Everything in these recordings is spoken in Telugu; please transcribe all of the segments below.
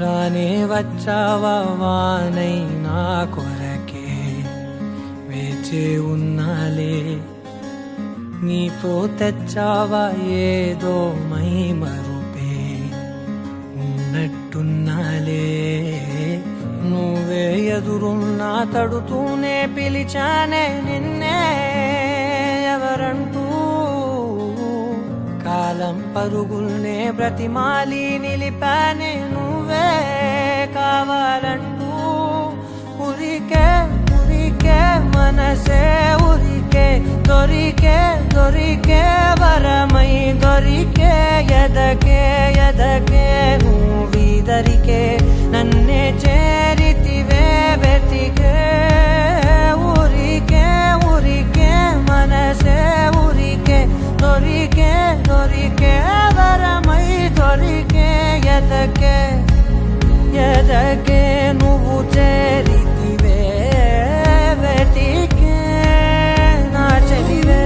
రానే వచ్చావా వానై నా కొరకే వేచే ఉన్నాలే నీతో తెచ్చావా ఏదో మై మరుపే ఉన్నట్టున్నాలే నువ్వే ఎదురున్నా తడుతూనే పిలిచానే నిన్నే ఎవరంటూ కాలం పరుగుల్నే బ్రతిమాలి నిలిపానే నువ్వే కావాలంటూ ఉరికే ఉరికే మనసే ఉరికే దొరికే దొరికే వరమై దొరికే ఎదకే ఎదకే నువ్వీదరికే నన్నే చేరితివే వెతికే ఉరికే ఉరికే మనసే ఉరికే దొరికే దొరికే వరమై దొరికే ఎదకే ఎదకే నువ్వు చేరితివే వెతికే నా చెలివే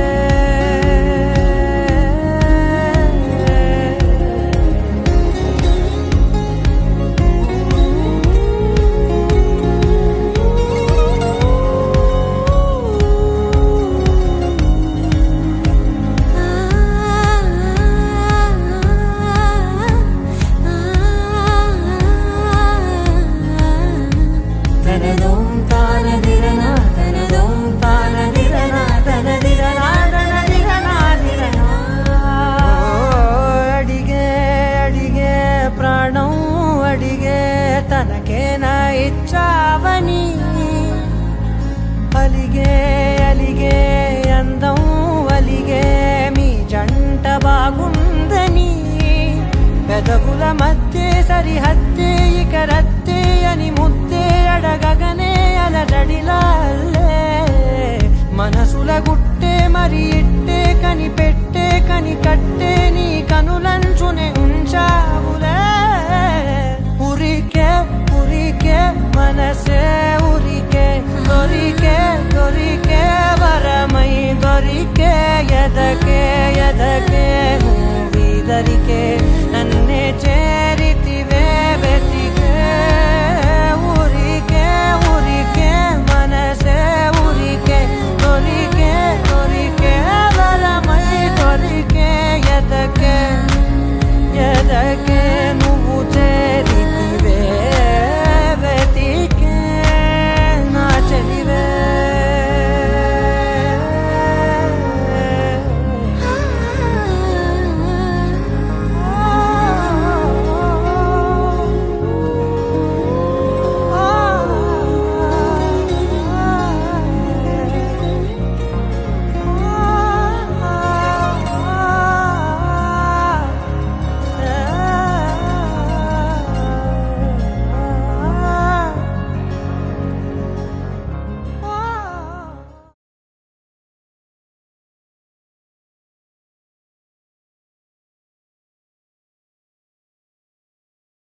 తనకేనా ఇచ్చావని అలిగే అలిగే అందం అలిగే మీ జంట బాగుందని పెదవుల మధ్య సరిహద్దే ఇక రద్దే అని ముద్దే అడగగనే అలజడిలాల్లే మనసుల గుట్టే మరి ఇట్టే కని పెట్టే కని కట్టే నీ కనులంచునే ఉంచావులే ఉరికే ఉరికే మనసే ఉరికే దొరికే దొరికే వరమై దొరికే ఎదకే ఎదకే నువ్వీదరికే